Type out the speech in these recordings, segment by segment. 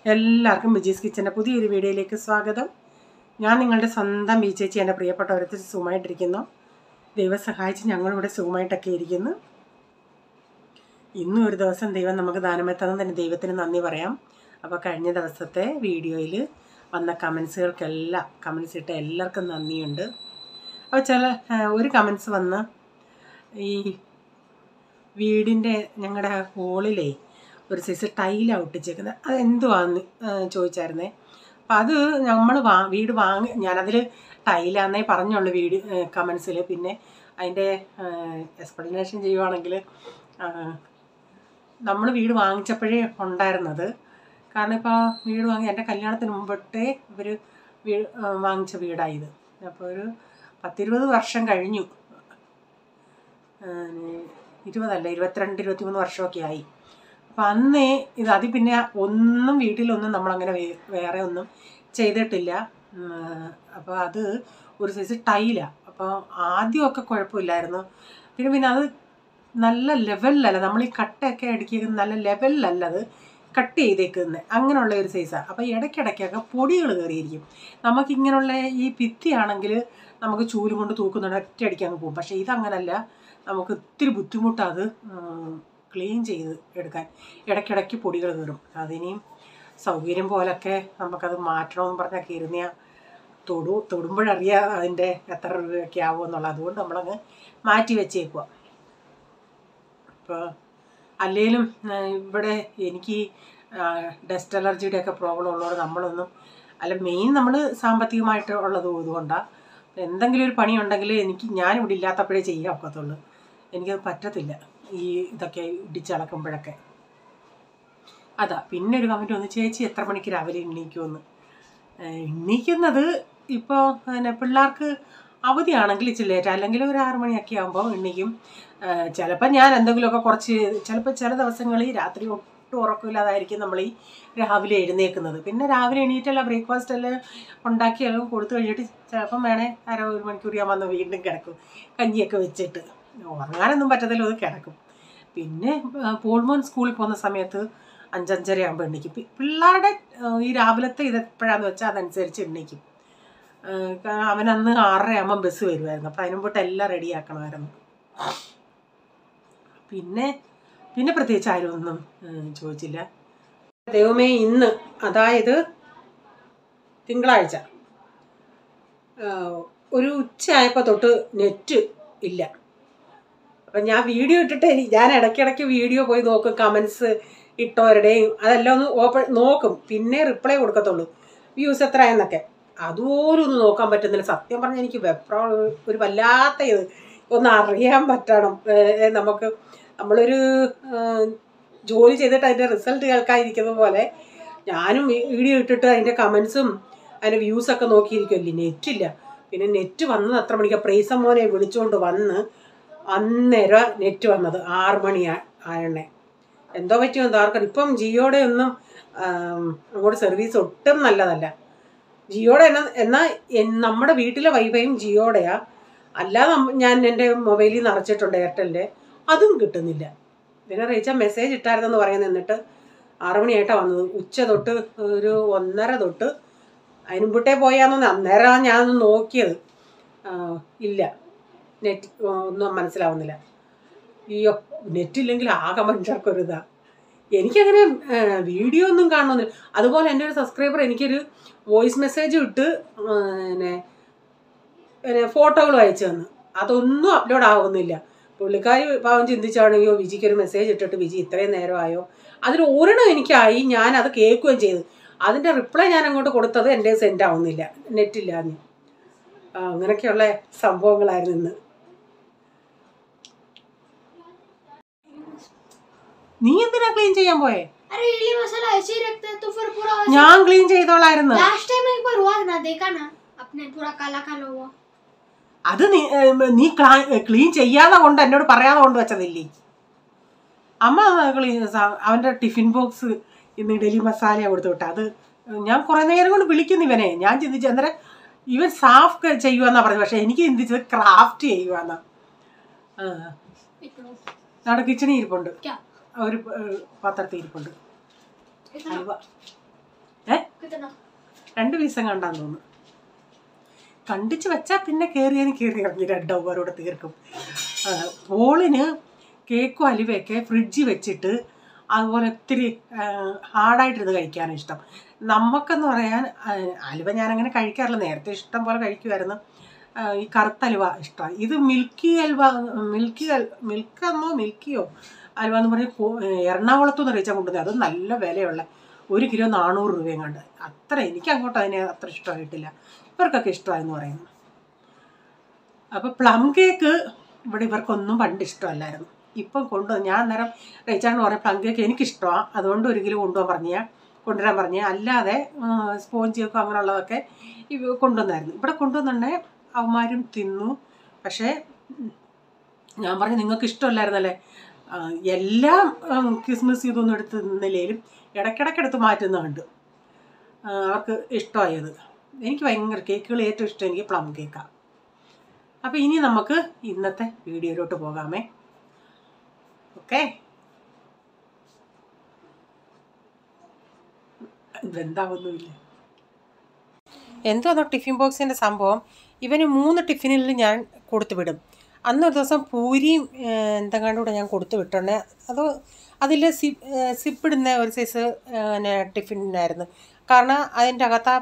എല്ലാവർക്കും ബിജീസ് കിച്ചൻ്റെ പുതിയൊരു വീഡിയോയിലേക്ക് സ്വാഗതം. ഞാൻ നിങ്ങളുടെ സ്വന്തം ബി ചേച്ചി, എൻ്റെ പ്രിയപ്പെട്ടവരത്തിൽ സുഖമായിട്ടിരിക്കുന്നു. ദൈവം സഹായിച്ച് ഞങ്ങളിവിടെ സുഖമായിട്ടൊക്കെ ഇരിക്കുന്നു. ഇന്നും ഒരു ദിവസം ദൈവം നമുക്ക് ദാനമായി തന്നെ ദൈവത്തിന് നന്ദി പറയാം. അപ്പോൾ കഴിഞ്ഞ ദിവസത്തെ വീഡിയോയിൽ വന്ന കമൻസ് ഇട്ട എല്ലാവർക്കും നന്ദിയുണ്ട്. അപ്പോൾ ഒരു കമൻസ് വന്ന് ഈ വീടിൻ്റെ ഞങ്ങളുടെ ഹോളിലേ ഒരു സൈസ് ടൈലാണ് ഒട്ടിച്ചേക്കുന്നത്, അതെന്തുവാന്ന് ചോദിച്ചായിരുന്നേ. അപ്പം അത് നമ്മൾ വീട് ഞാനതിൽ ടൈലാന്നേ പറഞ്ഞുള്ളൂ കമൻസിൽ. പിന്നെ അതിൻ്റെ എക്സ്പ്ലനേഷൻ ചെയ്യുവാണെങ്കിൽ നമ്മൾ വീട് വാങ്ങിച്ചപ്പോഴേ ഉണ്ടായിരുന്നത്. കാരണം ഇപ്പോൾ വീട് എൻ്റെ കല്യാണത്തിന് മുമ്പട്ടേ ഇവർ വാങ്ങിച്ച വീടായത്. അപ്പോൾ ഒരു 10-20 വർഷം കഴിഞ്ഞു. 22-23 വർഷമൊക്കെ ആയി. അപ്പം അന്നേ അതിൽ പിന്നെ വീട്ടിലൊന്നും നമ്മളങ്ങനെ വേറെ ഒന്നും ചെയ്തിട്ടില്ല. അപ്പോൾ അത് ഒരു സൈസ് ടൈലാണ്. അപ്പോൾ ആദ്യമൊക്കെ കുഴപ്പമില്ലായിരുന്നു. പിന്നെ അത് നല്ല ലെവലിലല്ല, നമ്മൾ ഈ കട്ടയൊക്കെ അടിക്കുന്ന നല്ല ലെവലിലല്ല അത് കട്ട് ചെയ്തേക്കുന്നത്, അങ്ങനെയുള്ള ഒരു സൈസാണ്. അപ്പോൾ ഇടയ്ക്കിടയ്ക്കൊക്കെ പൊടികൾ കയറിയിരിക്കും. നമുക്കിങ്ങനെയുള്ള ഈ ഭിത്തിയാണെങ്കിൽ നമുക്ക് ചൂലും കൊണ്ട് തൂക്കുന്നുണ്ട്, ഒറ്റയടിക്ക് അങ്ങ് പോകും. പക്ഷേ ഇതങ്ങനല്ല, നമുക്ക് ഒത്തിരി ബുദ്ധിമുട്ടാണ് അത് ക്ലീൻ ചെയ്ത് എടുക്കാൻ. ഇടയ്ക്കിടയ്ക്ക് പൊടികൾ കയറും. അതിനെയും സൗകര്യം പോലൊക്കെ നമുക്കത് മാറ്റണമെന്ന് പറഞ്ഞൊക്കെ ഇരുന്നാൽ തൊടുമ്പോഴറിയാം അതിൻ്റെ എത്ര രൂപയൊക്കെ ആവുമെന്നുള്ളത്. അതുകൊണ്ട് നമ്മളങ്ങ് മാറ്റി വെച്ചേക്കുക. ഇപ്പോൾ അല്ലെങ്കിലും ഇവിടെ എനിക്ക് ഡസ്റ്റ് അലർജിയുടെയൊക്കെ പ്രോബ്ലം ഉള്ളതുകൊണ്ട് മെയിൻ നമ്മൾ സാമ്പത്തികമായിട്ട് ഉള്ളത് ഇതുകൊണ്ടാണ്. എന്തെങ്കിലും ഒരു പണി ഉണ്ടെങ്കിൽ ഞാനിവിടെ ഇല്ലാത്തപ്പോഴേ ചെയ്യാൻ ഒക്കത്തുള്ളൂ. എനിക്കത് പറ്റത്തില്ല, ഈ ഇതൊക്കെ ഇടിച്ചളക്കുമ്പോഴൊക്കെ. അതാ പിന്നെ ഒരു കമൻറ്റ് വന്നു, ചേച്ചി എത്ര മണിക്ക് രാവിലെ എണ്ണീക്കുമെന്ന്. എണ്ണീക്കുന്നത് ഇപ്പോൾ പിള്ളേർക്ക് അവധിയാണെങ്കിൽ ഇച്ചിരി ലേറ്റ്, അല്ലെങ്കിൽ ഒരു 6 മണിയൊക്കെ ആകുമ്പോൾ എണ്ണീക്കും. ചിലപ്പോൾ ഞാൻ എന്തെങ്കിലുമൊക്കെ ചിലപ്പോൾ ചില ദിവസങ്ങളിൽ രാത്രി ഒട്ടും ഉറക്കമില്ലാതായിരിക്കും നമ്മൾ ഈ രാവിലെ എഴുന്നേൽക്കുന്നത്. പിന്നെ രാവിലെ എണീറ്റല്ല ബ്രേക്ക്ഫാസ്റ്റ് എല്ലാം ഉണ്ടാക്കിയെല്ലാം കൊടുത്തു കഴിഞ്ഞിട്ട് ചിലപ്പം വേണേൽ 1 മണിക്കൂർ ഞാൻ വന്ന് വീണ്ടും കിടക്കും, കഞ്ഞിയൊക്കെ വെച്ചിട്ട്. ഉറങ്ങാനൊന്നും പറ്റത്തില്ല, അത് കിടക്കും. പിന്നെ പോൾമോൻ സ്കൂളിൽ പോകുന്ന സമയത്ത് 5-5:30 ആകുമ്പോൾ എണ്ണീക്കും. പിള്ളേരുടെ ഈ രാവിലത്തെ ഇതെപ്പോഴാന്ന് വെച്ചാൽ അതനുസരിച്ച് എണ്ണീക്കും. അവനന്ന് 6:30 ആകുമ്പം ബസ് വരുമായിരുന്നു. അപ്പോൾ അതിന് മുമ്പോട്ട് എല്ലാം റെഡിയാക്കണമായിരുന്നു. പിന്നെ പ്രത്യേകിച്ച് ആരും ഒന്നും ചോദിച്ചില്ല. ദൈവമേ, ഇന്ന് അതായത് തിങ്കളാഴ്ച ഒരു ഉച്ചയായപ്പോൾ തൊട്ട് നെറ്റ് ഇല്ല. അപ്പം ഞാൻ വീഡിയോ ഇട്ടിട്ട് ഞാൻ ഇടയ്ക്കിടയ്ക്ക് വീഡിയോ പോയി നോക്കും, കമൻസ് ഇട്ടവരുടെയും അതെല്ലാം ഒന്ന് നോക്കും. പിന്നെ റിപ്ലൈ കൊടുക്കത്തുള്ളൂ, വ്യൂസ് എത്ര എന്നൊക്കെ. അതുപോലും ഒന്ന് നോക്കാൻ പറ്റുന്നില്ല. സത്യം പറഞ്ഞാൽ എനിക്ക് ഒരു വല്ലാത്ത ഇത് ഒന്ന് അറിയാൻ പറ്റണം. നമ്മളൊരു ജോലി ചെയ്തിട്ട് അതിൻ്റെ റിസൾട്ട് കേൾക്കാതിരിക്കുന്ന പോലെ ഞാനും വീഡിയോ ഇട്ടിട്ട് അതിൻ്റെ കമൻസും അതിൻ്റെ വ്യൂസൊക്കെ നോക്കിയിരിക്കുമല്ലേ. നെറ്റില്ല. പിന്നെ നെറ്റ് വന്നത് എത്ര മണിക്കാണ്? പ്രൈസം മോനെ വിളിച്ചുകൊണ്ട് വന്ന് അന്നേരം നെറ്റ് വന്നത് 6 മണി ആയണേ. എന്തോ പറ്റിയോ എന്തോ ആർക്കും. ഇപ്പം ജിയോയുടെ ഒന്നും അങ്ങോട്ട് സർവീസ് ഒട്ടും നല്ലതല്ല. ജിയോടെ എന്നാൽ നമ്മുടെ വീട്ടിലെ വൈഫൈയും ജിയോടെയാ. അല്ലാതെ ഞാൻ എൻ്റെ മൊബൈലിൽ നിറച്ചിട്ടുണ്ട് എയർടെലിൻ്റെ, അതും കിട്ടുന്നില്ല. പിന്നെ റീച്ചാൽ മെസ്സേജ് ഇട്ടായിരുന്നെന്ന് പറയുന്നത്. എന്നിട്ട് 6 മണിയായിട്ടാണ് വന്നത്. ഉച്ച തൊട്ട് ഒരു 1:30 തൊട്ട് അതിന് മുമ്പട്ടേ പോയാന്ന്. അന്നേരമാണ് ഞാനൊന്ന് നോക്കിയത്. ഇല്ല, നെറ്റ് ഒന്നും മനസ്സിലാവുന്നില്ല. അയ്യോ, നെറ്റില്ലെങ്കിൽ ആകെ മനുഷ്യർക്കൊരിതാ. എനിക്കങ്ങനെ വീഡിയോ ഒന്നും കാണണമെന്നില്ല. അതുപോലെ എൻ്റെ ഒരു സബ്സ്ക്രൈബർ എനിക്കൊരു വോയിസ് മെസ്സേജ് ഇട്ട് ഫോട്ടോകൾ അയച്ചു തന്നു. അതൊന്നും അപ്ലോഡ് ആവുന്നില്ല. പുള്ളിക്കാരി പാവം ചിന്തിച്ചാണെയോ വിജിക്കൊരു മെസ്സേജ് ഇട്ടിട്ട് വിജി ഇത്രയും നേരമായോ. അതിൽ ഒരെണ്ണം എനിക്കായി, ഞാൻ അത് കേൾക്കുകയും ചെയ്തു. അതിൻ്റെ റിപ്ലൈ ഞാൻ അങ്ങോട്ട് കൊടുത്തത് എൻ്റെ സെൻഡ് ആവുന്നില്ല, നെറ്റില്ലാന്ന്. അങ്ങനെയൊക്കെയുള്ള സംഭവങ്ങളായിരുന്നു ഇന്ന്. നീ എന്തിനാ ക്ലീൻ ചെയ്യാൻ പോയേ? ഞാൻ ക്ലീൻ ചെയ്തോളായിരുന്നു. അത് നീ ക്ലീൻ ചെയ്യാതെ കൊണ്ട് എന്നോട് പറയാതെ കൊണ്ട് വെച്ചതില്ലേ. അമ്മ അവൻ്റെ ടിഫിൻ ബോക്സ് ഇന്ന് ഇഡലി മസാല കൊടുത്തു വിട്ട. അത് ഞാൻ കുറേ നേരം കൊണ്ട് വിളിക്കുന്നു ഇവനെ. ഞാൻ ചിന്തിച്ചു അന്നേരം ഇവൻ സാഫ് ചെയ്യുവാന്നാ പറഞ്ഞത്. പക്ഷെ എനിക്ക് ചിന്തിച്ചത് ക്രാഫ്റ്റ് ചെയ്യുവാന്നാ. നമ്മുടെ കിച്ചണിൽ ഇരിപ്പുണ്ട്, ഒരു പാത്രത്തിൽ ഇരിപ്പുണ്ട്. 2 പീസും കണ്ടാന്ന് തോന്നുന്നു. കണ്ടിച്ച് വെച്ചാൽ പിന്നെ കയറി ഇറങ്ങി 2 അവരോട് തീർക്കും. ഓളിന് കേക്കും അലുവയൊക്കെ ഫ്രിഡ്ജിൽ വെച്ചിട്ട് അതുപോലെ ഒത്തിരി ഹാർഡായിട്ടിരുന്ന് കഴിക്കാനും ഇഷ്ടം. നമുക്കെന്ന് പറയാൻ അലുവ ഞാനങ്ങനെ കഴിക്കാറില്ല, നേരത്തെ ഇഷ്ടം പോലെ കഴിക്കുമായിരുന്നു. ഈ കറുത്ത അലുവ ഇഷ്ടമാണ്. ഇത് മിൽക്കിയോ അലുവ എന്ന് പറഞ്ഞ് എറണാകുളത്തുനിന്ന് അറിയിച്ചാൽ കൊണ്ടുവന്നത്. അത് നല്ല വിലയുള്ള 1 കിലോ 400 രൂപയും കണ്ട്. അത്ര എനിക്ക് അങ്ങോട്ട് അതിനെ അത്ര ഇഷ്ടമായിട്ടില്ല, ഇവർക്കൊക്കെ ഇഷ്ടമായെന്ന് പറയുന്നു. അപ്പോൾ പ്ലം കേക്ക് ഇവിടെ ഇവർക്കൊന്നും പണ്ട് ഇഷ്ടമല്ലായിരുന്നു. ഇപ്പം ഞാൻ അന്നേരം റേച്ചാണെന്ന് പറയാം പ്ലം കേക്ക് എനിക്കിഷ്ടമാണ്, അതുകൊണ്ട് 1 കിലോ കൊണ്ടുവരാൻ പറഞ്ഞ. അല്ലാതെ സ്പോഞ്ച് കേക്കും അങ്ങനെയുള്ളതൊക്കെ കൊണ്ടുവന്നായിരുന്നു. ഇവിടെ കൊണ്ടുവന്നിട്ടുണ്ടെങ്കിൽ അവന്മാരും തിന്നു. പക്ഷേ ഞാൻ പറഞ്ഞു നിങ്ങൾക്ക് ഇഷ്ടമല്ലായിരുന്നല്ലേ. എല്ലാം ക്രിസ്മസ് ഇതൊന്നും എടുത്ത് തിന്നില്ലേലും ഇടയ്ക്കിടയ്ക്കെടുത്ത് മാറ്റുന്നുണ്ട്. അവർക്ക് ഇഷ്ടമായത്. എനിക്ക് ഭയങ്കര കേക്കുകൾ ഏറ്റവും ഇഷ്ടം എനിക്ക് പ്ലം കേക്കാണ്. അപ്പോൾ ഇനി നമുക്ക് ഇന്നത്തെ വീഡിയോയിലോട്ട് പോകാമേ. ഓക്കെ, ഇതെന്താവുന്നില്ല എന്തോ ടിഫിൻ ബോക്സിൻ്റെ സംഭവം. ഇവന് 3 ടിഫിനിൽ ഞാൻ കൊടുത്തു വിടും. അന്നൊരു ദിവസം പൂരിയും എന്തെങ്കിലും കൂടെ ഞാൻ കൊടുത്തു വിട്ടുണ്ട്. അതിൽ സിപ്പിടുന്ന ഒരു സൈസ് ടിഫിനായിരുന്നു. കാരണം അതിൻ്റെ അകത്ത്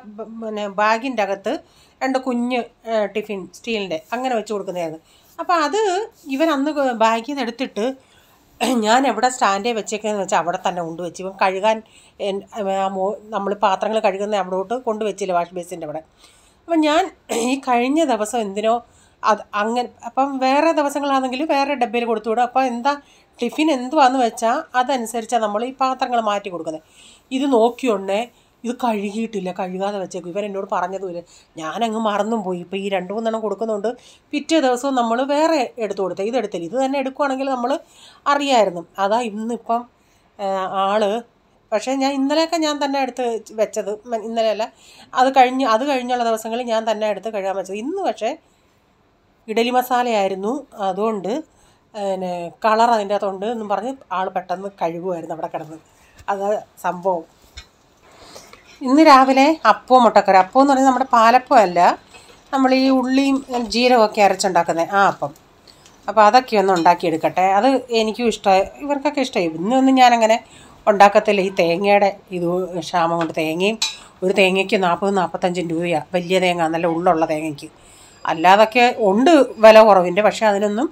ബാഗിൻ്റെ അകത്ത് 2 കുഞ്ഞ് ടിഫിൻ സ്റ്റീലിൻ്റെ അങ്ങനെ വെച്ച് കൊടുക്കുന്നതായിരുന്നു. അപ്പോൾ അത് ഇവൻ അന്ന് ബാഗിൽ നിന്ന് എടുത്തിട്ട് ഞാൻ എവിടെ സ്റ്റാൻഡേ വെച്ചേക്കെന്ന് വെച്ചാൽ അവിടെ തന്നെ കൊണ്ടുവച്ച്. ഇവൻ കഴുകാൻ നമ്മൾ പാത്രങ്ങൾ കഴുകുന്ന അവിടോട്ട് കൊണ്ടുവച്ചില്ല, വാഷ് ബേസിൻ്റെ അവിടെ. അപ്പം ഞാൻ ഈ കഴിഞ്ഞ ദിവസം എന്തിനോ അങ്ങനെ അപ്പം വേറെ ദിവസങ്ങളാണെങ്കിൽ വേറെ ഡബ്ബയിൽ കൊടുത്തു വിടും. അപ്പോൾ എന്താ ടിഫിൻ എന്തുവാന്ന് വെച്ചാൽ അതനുസരിച്ചാണ് നമ്മൾ ഈ പാത്രങ്ങൾ മാറ്റി കൊടുക്കുന്നത്. ഇത് നോക്കിയോണ്ടേ ഇത് കഴുകിയിട്ടില്ല, കഴുകാതെ വെച്ചേക്കും. ഇവൻ എന്നോട് പറഞ്ഞതുമില്ല, ഞാനങ്ങ് മറന്നും പോയി. ഇപ്പോൾ ഈ 2-3 എണ്ണം കൊടുക്കുന്നുണ്ട്. പിറ്റേ ദിവസവും നമ്മൾ വേറെ എടുത്തു കൊടുത്തത്, ഇതെടുത്തില്ല. ഇത് തന്നെ എടുക്കുവാണെങ്കിൽ നമ്മൾ അറിയായിരുന്നു. അതാ ഇന്നിപ്പം പക്ഷേ ഇന്നലെയൊക്കെ ഞാൻ തന്നെ എടുത്ത് വെച്ചത്, ഇന്നലെയല്ല അത് കഴിഞ്ഞുള്ള ദിവസങ്ങളിൽ ഞാൻ തന്നെ എടുത്ത് കഴുകാൻ വെച്ചത്. ഇന്ന് പക്ഷേ ഇഡലി മസാലയായിരുന്നു, അതുകൊണ്ട് കളർ അതിൻ്റെ അകത്തുണ്ട് എന്നും പറഞ്ഞ് പെട്ടെന്ന് കഴുകുമായിരുന്നു അവിടെ കിടന്ന്. അത് സംഭവം. ഇന്ന് രാവിലെ അപ്പവും മുട്ടക്കറി. അപ്പം എന്ന് പറഞ്ഞാൽ നമ്മുടെ പാലപ്പം അല്ല, നമ്മൾ ഈ ഉള്ളിയും ജീരകമൊക്കെ അരച്ചുണ്ടാക്കുന്നത് ആ അപ്പം. അപ്പോൾ അതൊക്കെ ഒന്ന് ഉണ്ടാക്കിയെടുക്കട്ടെ. അത് എനിക്കും ഇഷ്ടമായി, ഇവർക്കൊക്കെ ഇഷ്ടമായി. ഇന്നൊന്നും ഞാനങ്ങനെ ഉണ്ടാക്കത്തില്ല. ഈ തേങ്ങയുടെ ക്ഷാമം കൊണ്ട് ഒരു തേങ്ങയ്ക്ക് 40-45 രൂപയാണ്. വലിയ തേങ്ങ, നല്ല ഉള്ളുള്ള തേങ്ങയ്ക്ക്. അല്ലാതൊക്കെ ഉണ്ട് വില കുറവിൻ്റെ, പക്ഷേ അതിനൊന്നും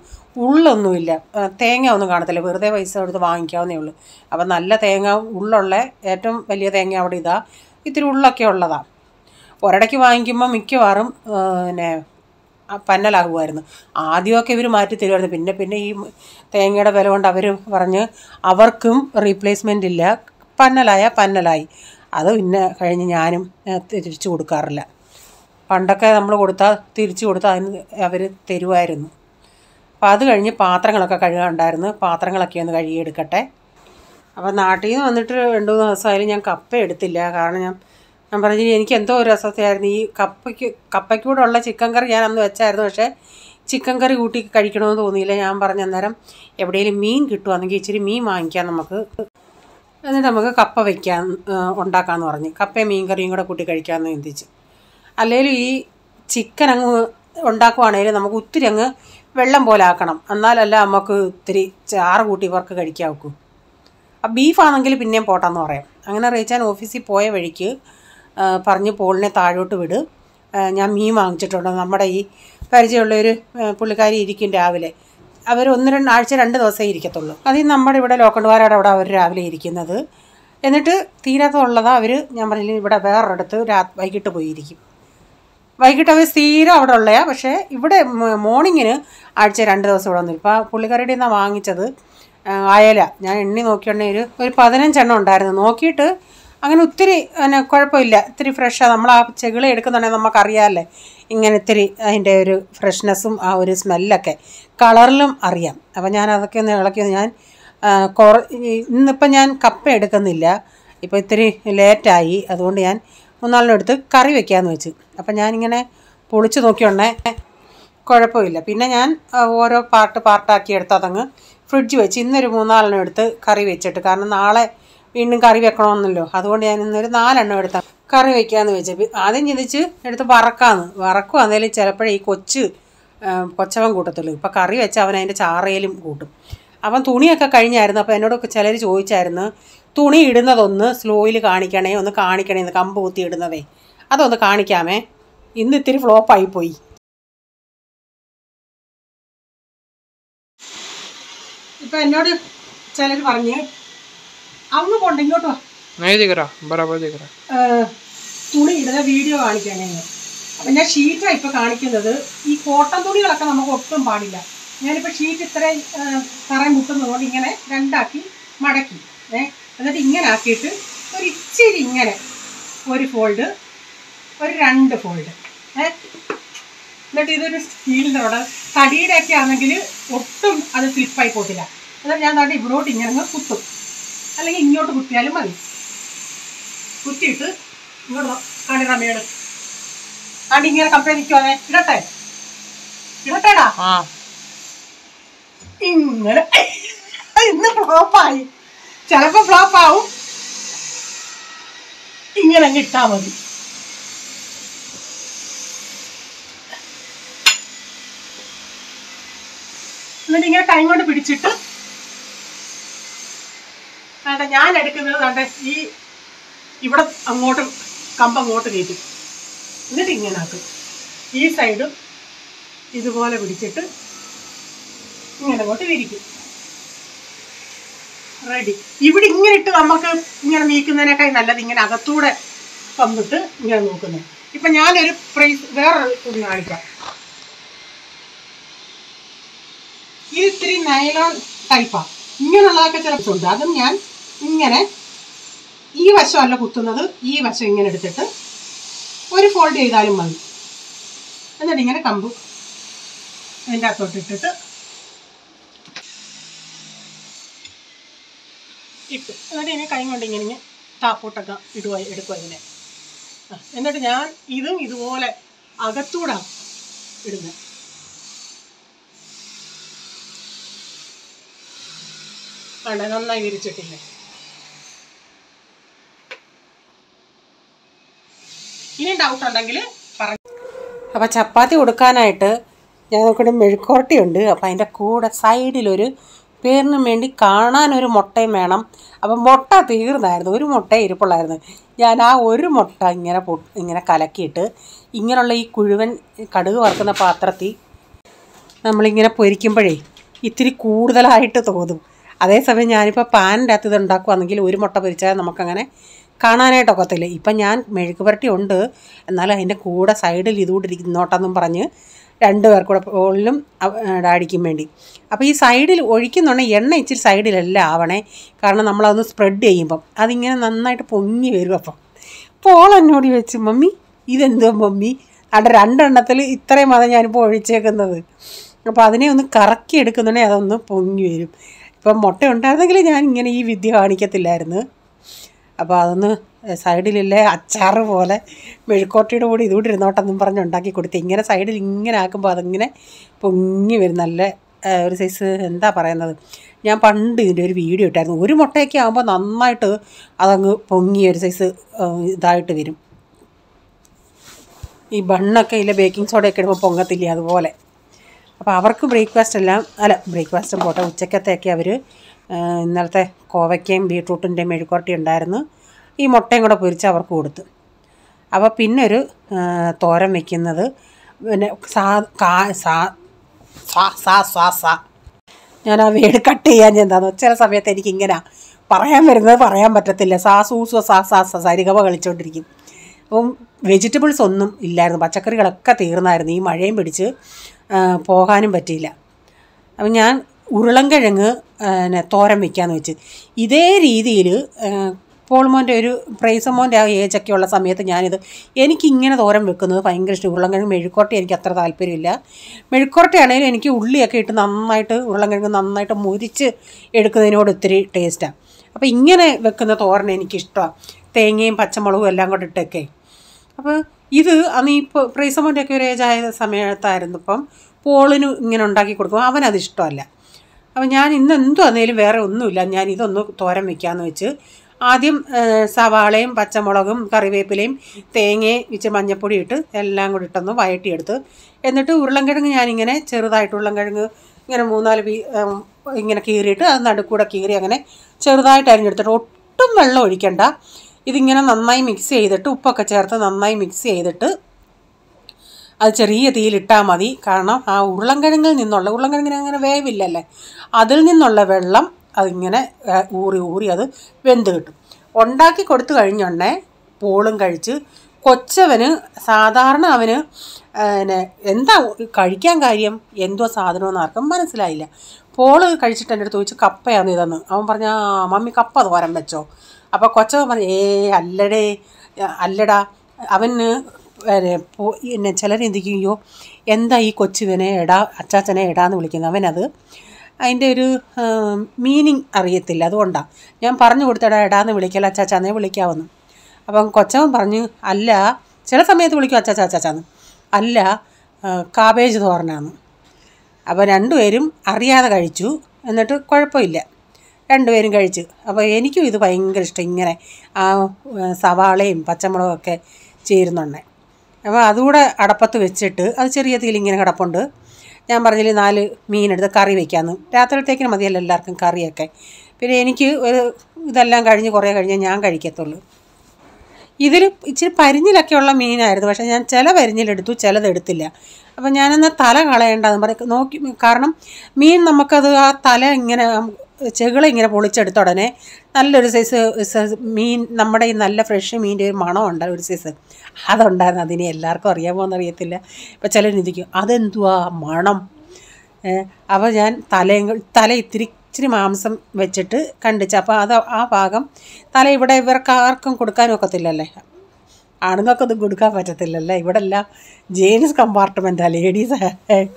ഉള്ളൊന്നുമില്ല. തേങ്ങ ഒന്നും കാണത്തില്ല, വെറുതെ പൈസ കൊടുത്ത് വാങ്ങിക്കാവുന്നേ ഉള്ളൂ. അപ്പം നല്ല തേങ്ങ ഉള്ളുള്ള ഏറ്റവും വലിയ തേങ്ങ അവിടെ ഇത്തിരി ഉള്ളൊക്കെ ഉള്ളതാണ്. ഒരിടയ്ക്ക് വാങ്ങിക്കുമ്പോൾ മിക്കവാറും പന്നലാകുമായിരുന്നു. ആദ്യമൊക്കെ ഇവർ മാറ്റി തരുമായിരുന്നു. പിന്നെ ഈ തേങ്ങയുടെ വില കൊണ്ട് അവർ പറഞ്ഞ് അവർക്കും റീപ്ലേസ്മെൻ്റ് ഇല്ല, പന്നലായി. അത് പിന്നെ കഴിഞ്ഞ് ഞാനും തിരിച്ചു കൊടുക്കാറില്ല. പണ്ടൊക്കെ നമ്മൾ തിരിച്ചു കൊടുത്താൽ അതിന് അവർ തരുമായിരുന്നു. അപ്പോൾ അത് കഴിഞ്ഞ് പാത്രങ്ങളൊക്കെ കഴുകാനുണ്ടായിരുന്നു. പാത്രങ്ങളൊക്കെ ഒന്ന് കഴുകിയെടുക്കട്ടെ. അപ്പോൾ നാട്ടിൽ നിന്ന് വന്നിട്ട് 2-3 ദിവസമായാലും ഞാൻ കപ്പ എടുത്തില്ല. കാരണം ഞാൻ പറഞ്ഞു എനിക്ക് എന്തോ ഒരു അസ്വസ്ഥയായിരുന്നു. ഈ കപ്പയ്ക്കൂടെ ഉള്ള ചിക്കൻ കറി ഞാൻ അന്ന് വെച്ചായിരുന്നു, പക്ഷേ ചിക്കൻ കറി കൂട്ടി കഴിക്കണമെന്ന് തോന്നിയില്ല. ഞാൻ പറഞ്ഞ അന്നേരം എവിടെയെങ്കിലും മീൻ കിട്ടുവാണെങ്കിൽ ഇച്ചിരി മീൻ വാങ്ങിക്കാം നമുക്ക്, എന്നിട്ട് നമുക്ക് കപ്പ ഉണ്ടാക്കാമെന്ന് പറഞ്ഞ് കപ്പയും മീൻ കറിയും കൂടെ കൂട്ടി കഴിക്കാമെന്ന് ചിന്തിച്ച്. അല്ലെങ്കിൽ ഈ ചിക്കൻ അങ്ങ് ഉണ്ടാക്കുവാണെങ്കിൽ നമുക്ക് ഒത്തിരി അങ്ങ് വെള്ളം പോലെ ആക്കണം, എന്നാലല്ല നമുക്ക് ഇത്തിരി ചാറ് കൂട്ടി ഇവർക്ക് കഴിക്കാൻ വെക്കും. ബീഫാണെങ്കിൽ പിന്നെയും പോട്ടെന്ന് പറയാം. അങ്ങനെ റീച്ചാൻ ഓഫീസിൽ പോയ വഴിക്ക് പറഞ്ഞ് പോളിനെ താഴോട്ട് വിട്, ഞാൻ മീൻ വാങ്ങിച്ചിട്ടുണ്ട്. നമ്മുടെ ഈ പരിചയമുള്ളൊരു പുള്ളിക്കാരി ഇരിക്കും രാവിലെ. അവർ 1-2 ആഴ്ച 2 ദിവസമേ ഇരിക്കത്തുള്ളൂ. അതിൽ നമ്മുടെ ഇവിടെ ലോക്കണ്ടുകാരുടെ അവിടെ അവർ രാവിലെ ഇരിക്കുന്നത്. എന്നിട്ട് തീരാത്തുള്ളതാണ് അവർ. ഞാൻ പറഞ്ഞില്ല, ഇവിടെ വേറൊരിടത്ത് വൈകിട്ട് പോയിരിക്കും. വൈകിട്ട് അവർ സ്ഥിരം അവിടെ ഉള്ളതാണ്. പക്ഷേ ഇവിടെ മോർണിംഗിന് ആഴ്ച 2 ദിവസം ഇവിടെ വന്നിരും. ഇപ്പോൾ പുള്ളിക്കാരിയുടെ നിന്നാണ് വാങ്ങിച്ചത് അയല. ഞാൻ എണ്ണി നോക്കിയുണ്ടെങ്കിൽ ഒരു 15 എണ്ണം ഉണ്ടായിരുന്നു. നോക്കിയിട്ട് അങ്ങനെ ഒത്തിരി കുഴപ്പമില്ല, ഇത്തിരി ഫ്രഷാണ്. നമ്മൾ ആ ചെകിള എടുക്കുന്നുണ്ടെങ്കിൽ നമുക്കറിയാമല്ലേ ഇങ്ങനെ ഇത്തിരി അതിൻ്റെ ഒരു ഫ്രഷ്നെസ്സും ആ ഒരു സ്മെല്ലൊക്കെ കളറിലും അറിയാം. അപ്പം ഞാൻ അതൊക്കെ ഒന്ന് ഇളക്കി. ഇന്നിപ്പം ഞാൻ കപ്പ എടുക്കുന്നില്ല, ഇപ്പോൾ ഇത്തിരി ലേറ്റായി. അതുകൊണ്ട് ഞാൻ 3-4 എടുത്ത് കറി വെക്കാമെന്ന് വെച്ച്. അപ്പം ഞാനിങ്ങനെ പൊളിച്ച് നോക്കിയുണ്ടേ കുഴപ്പമില്ല. പിന്നെ ഞാൻ ഓരോ പാർട്ടാക്കി എടുത്ത് അതങ്ങ് ഫ്രിഡ്ജ് വെച്ച് ഇന്നൊരു 3-4 എടുത്ത് കറി വെച്ചിട്ട്, കാരണം നാളെ വീണ്ടും കറി വെക്കണമെന്നല്ലോ. അതുകൊണ്ട് ഞാൻ ഇന്നൊരു 4 എടുത്ത കറി വയ്ക്കാമെന്ന് വെച്ചാൽ ആദ്യം ചിന്തിച്ച് എടുത്ത് വറക്കുവാന്നേലും ചിലപ്പോഴേ ഈ കൊച്ചവൻ കൂട്ടത്തുള്ളൂ. ഇപ്പം കറി വെച്ച് അവൻ അതിൻ്റെ ചാറയിലും കൂട്ടും. അവൻ തുണിയൊക്കെ കഴിഞ്ഞായിരുന്നു. അപ്പോൾ എന്നോട് ചിലർ ചോദിച്ചായിരുന്നു, തുണി ഇടുന്നതൊന്ന് സ്ലോയിൽ കാണിക്കണേ, ഒന്ന് കാണിക്കണേ, എന്ന് കമ്പ് കുത്തി ഇടുന്നതേ, അതൊന്ന് കാണിക്കാമേ. ഇന്ന് ഇത്തിരി ഫ്ലോപ്പായിപ്പോയി. ഇപ്പം എന്നോട് ചിലർ പറഞ്ഞ് അങ്ങ് കൊണ്ട് ഇങ്ങോട്ട് തുണി ഇടുന്ന വീഡിയോ കാണിക്കാനേ. അപ്പം ഞാൻ ഷീറ്റാണ് ഇപ്പോൾ കാണിക്കുന്നത്. ഈ കോട്ടൺ തുണികളൊക്കെ നമുക്ക് ഒട്ടും പാടില്ല. ഞാനിപ്പോൾ ഷീറ്റ് ഇത്രയും തറയും മുട്ടുന്നതുകൊണ്ട് ഇങ്ങനെ രണ്ടാക്കി മടക്കി എന്നിട്ട് ഇങ്ങനെ ആക്കിയിട്ട് ഒരു ഇച്ചിരി ഇങ്ങനെ ഒരു ഫോൾഡ്, ഒരു 2 ഫോൾഡ് എന്നിട്ട് ഇതൊരു സ്റ്റീലിനോട് തടിയുടെയൊക്കെ ആണെങ്കിൽ ഒട്ടും അത് സ്ലിപ്പായി പോകത്തില്ല. എന്നിട്ട് ഞാൻ താണ്ടി ഇവിടോട്ട് ഇങ്ങനെ അങ്ങ് കുത്തും, അല്ലെങ്കിൽ ഇങ്ങോട്ട് കുത്തിയാലും മതി. കുത്തിയിട്ട് ഇങ്ങോട്ട് കാണിറമ്മയോട് താണ്ടി ഇങ്ങനെ കപ്പേ നിൽക്കുവാണേ. ഇടട്ടേടാ ഇങ്ങനെ. ഇന്ന് ഫ്ലോപ്പായി, ചിലപ്പോൾ ഫ്ലോപ്പാവും. ഇങ്ങനെ അങ്ങ് ഇട്ടാൽ മതി. എന്നിട്ട് ഇങ്ങനെ കൈ കൊണ്ട് പിടിച്ചിട്ട് ഞാൻ എടുക്കുന്നത് ഇവിടെ അങ്ങോട്ട് കമ്പ് അങ്ങോട്ട് കയറ്റും. എന്നിട്ട് ഇങ്ങനെ ആക്കും. ഈ സൈഡും ഇതുപോലെ പിടിച്ചിട്ട് ഇങ്ങനെ അങ്ങോട്ട് വിരിക്കും. റെഡി. ഇവിടെ ഇങ്ങനെ ഇട്ട് നമുക്ക് ഇങ്ങനെ നീക്കുന്നതിനേക്കാൾ നല്ലത് ഇങ്ങനെ അകത്തൂടെ കമ്പിട്ട് ഇങ്ങനെ നോക്കുന്നത്. ഇപ്പം ഞാനൊരു വേറൊരു തുണി കാണിക്കാം. ഇത് ഇത്തിരി നൈലോൺ ടൈപ്പാണ്. ഇങ്ങനെയുള്ളതൊക്കെ ചിലപ്പോൾ അതും ഞാൻ ഇങ്ങനെ ഈ വശമല്ല കുത്തുന്നത്, ഈ വശം ഇങ്ങനെ എടുത്തിട്ട് ഒരു ഫോൾഡ് ചെയ്താലും മതി. എന്നിട്ട് ഇങ്ങനെ കമ്പ് അതിൻ്റെ അകത്തോട്ട് ഇട്ടിട്ട് എന്നിട്ട് ഇങ്ങനെ കൈ കൊണ്ട് ഇങ്ങനെ താപ്പോട്ടൊക്കെ എടുക്കുക ഇങ്ങനെ. എന്നിട്ട് ഞാൻ ഇതും ഇതുപോലെ അകത്തൂടെ ഇടുന്നത്. വേണ്ട, നന്നായി വിരിച്ചിട്ടില്ലേ. ഇനി ഡൗട്ട് ഉണ്ടെങ്കിൽ പറഞ്ഞു. അപ്പം ചപ്പാത്തി കൊടുക്കാനായിട്ട് ഞാൻ നോക്കിയിട്ട് മെഴുക്കുവരട്ടിയുണ്ട്. അപ്പം അതിൻ്റെ കൂടെ സൈഡിലൊരു പേരിനും വേണ്ടി കാണാനൊരു മുട്ടയും വേണം. അപ്പം മുട്ട തീർന്നായിരുന്നു, ഒരു മുട്ട ഇരിപ്പുള്ളായിരുന്നു. ഞാൻ ആ ഒരു മുട്ട ഇങ്ങനെ കലക്കിയിട്ട് ഇങ്ങനെയുള്ള ഈ കുഴുവൻ കടുക് വറുക്കുന്ന പാത്രത്തിൽ നമ്മളിങ്ങനെ പൊരിക്കുമ്പോഴേ ഇത്തിരി കൂടുതലായിട്ട് തോന്നും. അതേസമയം ഞാനിപ്പോൾ പാനിൻ്റെ അകത്ത് ഇത് ഉണ്ടാക്കുകയാണെങ്കിൽ ഒരു മുട്ട പൊരിച്ചാൽ നമുക്കങ്ങനെ കാണാനായിട്ടൊക്കത്തില്ല. ഇപ്പം ഞാൻ മെഴുക്ക് പുരട്ടി ഉണ്ട്, എന്നാലും അതിൻ്റെ കൂടെ സൈഡിൽ ഇതുകൂടെ ഇരിക്കുന്നോട്ടെന്നും പറഞ്ഞ് 2 പേർ കൂടെ ഓളിലും ഡാഡിക്കും വേണ്ടി. അപ്പോൾ ഈ സൈഡിൽ ഒഴിക്കുന്നുണ്ടെങ്കിൽ എണ്ണ ഇച്ചിരി സൈഡിലല്ല ആവണേ, കാരണം നമ്മളതൊന്ന് സ്പ്രെഡ് ചെയ്യുമ്പം അതിങ്ങനെ നന്നായിട്ട് പൊങ്ങി വരും. അപ്പം പോൾ എന്നോട് വെച്ച്, മമ്മി ഇതെന്തോ മമ്മി, അവിടെ 2 എണ്ണത്തിൽ ഇത്രയും മതം ഞാനിപ്പോൾ ഒഴിച്ചേക്കുന്നത്. അപ്പോൾ അതിനെ ഒന്ന് കറക്കി എടുക്കുന്നുണ്ടെങ്കിൽ അതൊന്ന് പൊങ്ങി വരും. ഇപ്പം മുട്ട ഉണ്ടായിരുന്നെങ്കിൽ ഞാൻ ഇങ്ങനെ ഈ വിദ്യ കാണിക്കത്തില്ലായിരുന്നു. അപ്പോൾ അതൊന്ന് സൈഡിലില്ലേ അച്ചാറ് പോലെ മെഴുക്കോട്ടിയുടെ കൂടി ഇതുകൂടി ഇരുന്നോട്ടെന്നും പറഞ്ഞ് ഉണ്ടാക്കി കൊടുത്ത് ഇങ്ങനെ സൈഡിൽ ഇങ്ങനെ ആക്കുമ്പോൾ അതിങ്ങനെ പൊങ്ങി വരും. നല്ല ഒരു സൈസ് എന്താ പറയുന്നത്, ഞാൻ പണ്ട് ഇതിൻ്റെ ഒരു വീഡിയോ ഇട്ടായിരുന്നു. ഒരു മുട്ടയൊക്കെ ആകുമ്പോൾ നന്നായിട്ട് അതങ്ങ് പൊങ്ങി ഒരു സൈസ് ഇതായിട്ട് വരും. ഈ ബണ്ണൊക്കെ ഇല്ല ബേക്കിംഗ് സോഡയൊക്കെ ഇടുമ്പോൾ പൊങ്ങത്തില്ലേ, അതുപോലെ. അപ്പോൾ അവർക്ക് ബ്രേക്ക്ഫാസ്റ്റും പോട്ടെ, ഉച്ചക്കത്തെയൊക്കെ അവർ ഇന്നലത്തെ കോവയ്ക്കയും ബീട്രൂട്ടിൻ്റെ മെഴുക്കുവരട്ടി ഉണ്ടായിരുന്നു. ഈ മുട്ടയും കൂടെ പൊരിച്ച് അവർക്ക് കൊടുത്തു. അപ്പോൾ പിന്നെ ഒരു തോരൻ വയ്ക്കുന്നത് പിന്നെ ഞാൻ ആ വേട് കട്ട് ചെയ്യാൻ എന്താണെന്ന് ചില സമയത്ത് എനിക്കിങ്ങനെ പറയാൻ വരുന്നത് പറയാൻ പറ്റത്തില്ല. സരിഗമ കളിച്ചുകൊണ്ടിരിക്കും. അപ്പം വെജിറ്റബിൾസ് ഒന്നും ഇല്ലായിരുന്നു, പച്ചക്കറികളൊക്കെ തീർന്നായിരുന്നു. ഈ മഴയും പിടിച്ച് പോകാനും പറ്റിയില്ല. അപ്പം ഞാൻ ഉരുളൻകിഴങ്ങ് തോരൻ വയ്ക്കാമെന്ന് വെച്ച്. ഇതേ രീതിയിൽ പോൾമോൻ്റെ ഒരു പ്രൈസമോൻ്റെ ആ ഏജൊക്കെ ഉള്ള സമയത്ത് എനിക്കിങ്ങനെ തോരൻ വെക്കുന്നത് ഭയങ്കര ഇഷ്ടം. ഉരുളൻകിഴങ്ങ് മെഴുക്കുവരട്ടി എനിക്ക് അത്ര താല്പര്യമില്ല. മെഴുക്കുവരട്ടി ആണെങ്കിലും എനിക്ക് ഉള്ളിയൊക്കെ ഇട്ട് നന്നായിട്ട് ഉരുളൻകിഴങ്ങ് നന്നായിട്ട് മുരിച്ച് എടുക്കുന്നതിനോട് ഒത്തിരി ടേസ്റ്റാണ്. അപ്പോൾ ഇങ്ങനെ വെക്കുന്ന തോരൻ എനിക്കിഷ്ടമാണ്, തേങ്ങയും പച്ചമുളകും എല്ലാം കൂടെ ഇട്ടൊക്കെ. അപ്പോൾ ഇത് അന്ന് ഈ പ്രൈസമോൻ്റെയൊക്കെ ഒരു ഏജായ സമയത്തായിരുന്നു. ഇപ്പം പോളിന് ഇങ്ങനെ ഉണ്ടാക്കി കൊടുക്കുമ്പോൾ അവനതിഷ്ടമല്ല. അപ്പോൾ ഞാൻ ഇന്ന് എന്തും വന്നേലും വേറെ ഒന്നുമില്ല, ഞാൻ ഇതൊന്ന് തോരൻ വയ്ക്കാമെന്ന് വെച്ച് ആദ്യം സവാളയും പച്ചമുളകും കറിവേപ്പിലയും തേങ്ങയും ഇച്ചിരി മഞ്ഞൾപ്പൊടി ഇട്ട് എല്ലാം കൂടി ഇട്ടൊന്ന് വഴറ്റിയെടുത്ത് എന്നിട്ട് ഉരുളൻകിഴങ്ങ് ഞാനിങ്ങനെ ചെറുതായിട്ട് ഉരുളൻകിഴങ്ങ് ഇങ്ങനെ 3-4 ഇങ്ങനെ കീറിയിട്ട് അത് നടുക്കൂടെ കീറി അങ്ങനെ ചെറുതായിട്ട് അരിഞ്ഞെടുത്തിട്ട് ഒട്ടും വെള്ളം ഒഴിക്കണ്ട. ഇതിങ്ങനെ നന്നായി മിക്സ് ചെയ്തിട്ട് ഉപ്പൊക്കെ ചേർത്ത് നന്നായി മിക്സ് ചെയ്തിട്ട് അത് ചെറിയ തീയിലിട്ടാൽ മതി. കാരണം ആ ഉരുളൻകിഴങ്ങിന് അങ്ങനെ വേവില്ലല്ലേ, അതിൽ നിന്നുള്ള വെള്ളം അതിങ്ങനെ ഊറി അത് വെന്ത് കിട്ടും. ഉണ്ടാക്കി കൊടുത്തു കഴിഞ്ഞുടനെ പോളും കഴിച്ച് കൊച്ചവന് സാധാരണ അവന് എന്താ കഴിക്കാൻ കാര്യം എന്തോ സാധനമെന്ന് ആർക്കും മനസ്സിലായില്ല. പോള് കഴിച്ചിട്ട് എൻ്റെ അടുത്ത് ചോദിച്ചു കപ്പയാന്ന് ഇതെന്ന്. അവൻ പറഞ്ഞ മമ്മി കപ്പ തോരൻ വെച്ചോ. അപ്പോൾ കൊച്ചവൻ പറഞ്ഞു അല്ലടാ. അവന് പിന്നെ ചിലരെന്തിക്കുകയോ എന്താ ഈ കൊച്ചുവിനെ അച്ചാച്ചനെ എടാന്ന് വിളിക്കുന്നത്. അവനത് അതിൻ്റെ ഒരു മീനിങ് അറിയത്തില്ല. അതുകൊണ്ടാണ് ഞാൻ പറഞ്ഞു കൊടുത്തടാ എടാന്ന് വിളിക്കല അച്ചാച്ചാന്നേ വിളിക്കാമെന്ന്. അപ്പം കൊച്ചവൻ പറഞ്ഞു അല്ല, ചില സമയത്ത് വിളിക്കും അച്ചാച്ചാന്ന്, അല്ല കാബേജ് തോരനാന്ന്. അപ്പോൾ രണ്ടുപേരും അറിയാതെ കഴിച്ചു. എന്നിട്ട് കുഴപ്പമില്ല, രണ്ടുപേരും കഴിച്ചു. അപ്പോൾ എനിക്കും ഇത് ഭയങ്കര ഇഷ്ടം, ഇങ്ങനെ ആ സവാളയും പച്ചമുളകൊക്കെ ചേരുന്നുണ്ട്. അപ്പോൾ അതുകൂടെ അടപ്പത്ത് വെച്ചിട്ട് അത് ചെറിയ തീയിൽ ഇങ്ങനെ കിടപ്പുണ്ട്. ഞാൻ പറഞ്ഞില്ലേ 4 മീനെടുത്ത് കറി വയ്ക്കാമെന്ന്. രാത്രിയിലത്തേക്കിന് മതിയല്ലോ എല്ലാവർക്കും കറിയൊക്കെ. പിന്നെ എനിക്ക് ഇതെല്ലാം കഴിഞ്ഞ് കുറേ കഴിഞ്ഞേ ഞാൻ കഴിക്കത്തുള്ളൂ. ഇതിൽ ഇച്ചിരി പരിഞ്ഞിലൊക്കെയുള്ള മീനായിരുന്നു. പക്ഷേ ഞാൻ ചില പരിഞ്ഞിലെടുത്തു, ചിലതെടുത്തില്ല. അപ്പം ഞാനെന്നാൽ തല കളയേണ്ടതെന്ന് പറയും നോക്കി. കാരണം മീൻ നമുക്കത് ആ തല ഇങ്ങനെ ചെകിള ഇങ്ങനെ പൊളിച്ചെടുത്ത ഉടനെ നല്ലൊരു സൈസ് മീൻ, നമ്മുടെ ഈ നല്ല ഫ്രഷ് മീൻ്റെ ഒരു മണമുണ്ട് ഒരു സൈസ് അതുണ്ടായിരുന്നു. അതിനെ എല്ലാവർക്കും അറിയാമോ എന്നറിയത്തില്ല. ഇപ്പം ചിലർ ചിന്തിക്കും അതെന്തുവാ മണം. അപ്പോൾ ഞാൻ തല ഇച്ചിരി മാംസം വെച്ചിട്ട് കണ്ടിച്ച്. അപ്പോൾ അത് ആ ഭാഗം തല ഇവിടെ ഇവർക്ക് ആർക്കും കൊടുക്കാനും ഒക്കത്തില്ലല്ലേ, ആണുങ്ങൾക്കൊന്നും കൊടുക്കാൻ പറ്റത്തില്ലല്ലേ. ഇവിടെ എല്ലാം ജെയിൻസ് കമ്പാർട്ട്മെൻറ്റാണ്, ലേഡീസ്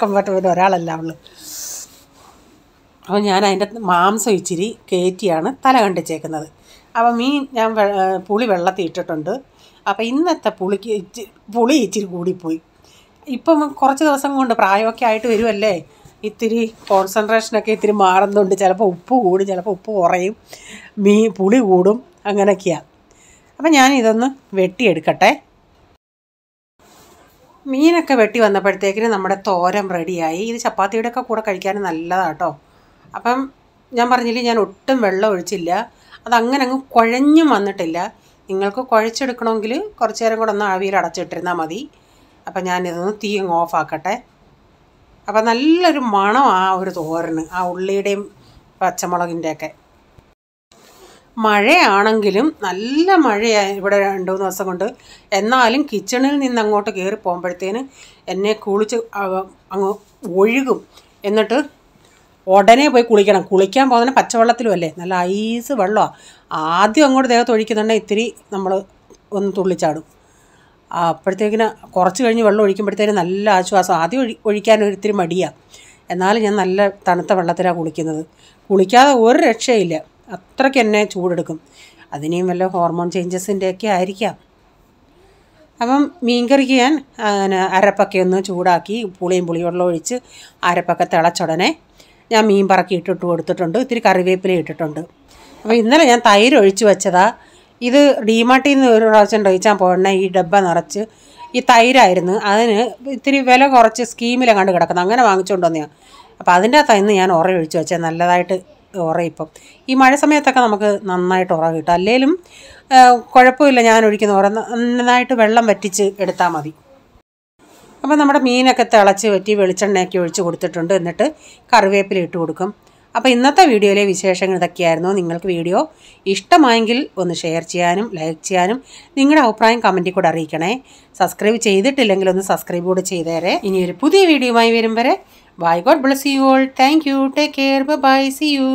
കമ്പാർട്ട്മെൻറ്റ് ഒരാളല്ല ഉള്ളു. അപ്പോൾ ഞാൻ അതിൻ്റെ മാംസം ഇച്ചിരി കയറ്റിയാണ് തല കണ്ടിച്ചേക്കുന്നത്. അപ്പോൾ മീൻ ഞാൻ പുളി വെള്ളത്തിൽ ഇട്ടിട്ടുണ്ട്. അപ്പോൾ ഇന്നത്തെ പുളി ഇച്ചിരി കൂടിപ്പോയി. ഇപ്പം കുറച്ച് ദിവസം കൊണ്ട് പ്രായമൊക്കെ ആയിട്ട് വരുമല്ലേ, ഇത്തിരി കോൺസെൻട്രേഷനൊക്കെ ഇത്തിരി മാറുന്നുണ്ട്. ചിലപ്പോൾ ഉപ്പ് കൂടും, ചിലപ്പോൾ ഉപ്പ് കുറയും, പുളി കൂടും, അങ്ങനെയൊക്കെയാണ്. അപ്പം ഞാനിതൊന്ന് വെട്ടിയെടുക്കട്ടെ. മീനൊക്കെ വെട്ടി വന്നപ്പോഴത്തേക്കിന് നമ്മുടെ തോരൻ റെഡിയായി. ഇത് ചപ്പാത്തിയുടെയൊക്കെ കൂടെ കഴിക്കാൻ നല്ലതാണ് കേട്ടോ. അപ്പം ഞാൻ പറഞ്ഞില്ലേ, ഞാൻ ഒട്ടും വെള്ളം ഒഴിച്ചില്ല. അതങ്ങനെ അങ്ങ് കുഴഞ്ഞും വന്നിട്ടില്ല. നിങ്ങൾക്ക് കുഴച്ചെടുക്കണമെങ്കിൽ കുറച്ച് നേരം കൂടെ ഒന്ന് ആവിയിൽ അടച്ചിട്ടിരുന്നാൽ മതി. അപ്പം ഞാനിതൊന്ന് തീ അങ്ങ് ഓഫാക്കട്ടെ. അപ്പം നല്ലൊരു മണം ആ ഒരു തോരന്, ആ ഉള്ളിയുടെയും പച്ചമുളകിൻ്റെയൊക്കെ. മഴയാണെങ്കിലും നല്ല മഴയായി ഇവിടെ 2-3 ദിവസം കൊണ്ട്. എന്നാലും കിച്ചണിൽ നിന്ന് അങ്ങോട്ട് കയറി പോകുമ്പോഴത്തേന് എന്നെ കുളിച്ച് അങ്ങ് ഒഴുകും. എന്നിട്ട് ഉടനെ പോയി കുളിക്കണം. കുളിക്കാൻ പോകുന്ന പച്ചവെള്ളത്തിലും അല്ലേ, നല്ല ഐസ് വെള്ളമാണ്. ആദ്യം അങ്ങോട്ട് ദേഹത്ത് ഒഴിക്കുന്നുണ്ടെങ്കിൽ ഇത്തിരി നമ്മൾ ഒന്ന് തുള്ളിച്ചാടും. അപ്പോഴത്തേക്കിന് കുറച്ച് കഴിഞ്ഞ് വെള്ളം ഒഴിക്കുമ്പോഴത്തേന് നല്ല ആശ്വാസം. ആദ്യം ഒഴിക്കാൻ ഒരിത്തിരി മടിയാണ്. എന്നാലും ഞാൻ നല്ല തണുത്ത വെള്ളത്തിലാണ് കുളിക്കുന്നത്. കുളിക്കാതെ ഒരു രക്ഷയില്ല, അത്രയ്ക്ക് എന്നെ ചൂടെടുക്കും. അതിനെയും വല്ല ഹോർമോൺ ചേഞ്ചസിൻ്റെയൊക്കെ ആയിരിക്കാം. അപ്പം മീൻകറിക്ക് ഞാൻ അരപ്പൊക്കെ ഒന്ന് ചൂടാക്കി പുളിവെള്ളം ഒഴിച്ച് അരപ്പൊക്കെ തിളച്ചുടനെ ഞാൻ മീൻ പറക്കി ഇട്ടിട്ട് കൊടുത്തിട്ടുണ്ട്. ഇത്തിരി കറിവേപ്പില ഇട്ടിട്ടുണ്ട്. അപ്പോൾ ഇന്നലെ ഞാൻ തൈര് ഒഴിച്ച് വെച്ചതാണ്. ഇത് ഡിമാർട്ടിൽ നിന്ന് ഒരു പ്രാവശ്യം കഴിച്ചാൽ പോകണേ ഈ ഡബ്ബ നിറച്ച് ഈ തൈരായിരുന്നു. അതിന് ഇത്തിരി വില കുറച്ച് സ്കീമിലാണ് കിടക്കുന്നത്, അങ്ങനെ വാങ്ങിച്ചുകൊണ്ട് വന്നതാണ്. അപ്പോൾ അതിൻ്റെ അകത്ത് ഞാൻ ഒഴിച്ച് വെച്ചാൽ നല്ലതായിട്ട് ഇപ്പം ഈ മഴ സമയത്തൊക്കെ നമുക്ക് നന്നായിട്ട് കിട്ടും. അല്ലെങ്കിലും കുഴപ്പമില്ല, ഞാൻ ഒഴിക്കുന്ന നന്നായിട്ട് വെള്ളം വറ്റിച്ച് എടുത്താൽ മതി. അപ്പോൾ നമ്മുടെ മീനൊക്കെ തിളച്ച് വറ്റി വെളിച്ചെണ്ണയൊക്കെ ഒഴിച്ച് കൊടുത്തിട്ടുണ്ട്. എന്നിട്ട് കറിവേപ്പില ഇട്ട് കൊടുക്കും. അപ്പോൾ ഇന്നത്തെ വീഡിയോയിലെ വിശേഷങ്ങൾ ഇതൊക്കെയായിരുന്നു. നിങ്ങൾക്ക് വീഡിയോ ഇഷ്ടമായെങ്കിൽ ഒന്ന് ഷെയർ ചെയ്യാനും ലൈക്ക് ചെയ്യാനും നിങ്ങളുടെ അഭിപ്രായം കമൻറ്റിൽ കൂടെ അറിയിക്കണേ. സബ്സ്ക്രൈബ് ചെയ്തിട്ടില്ലെങ്കിൽ ഒന്ന് സബ്സ്ക്രൈബ് കൂടെ ചെയ്തേരെ. ഇനിയൊരു പുതിയ വീഡിയോയുമായി വരും വരെ bye, God bless you all. Thank you, take care, bye, see U.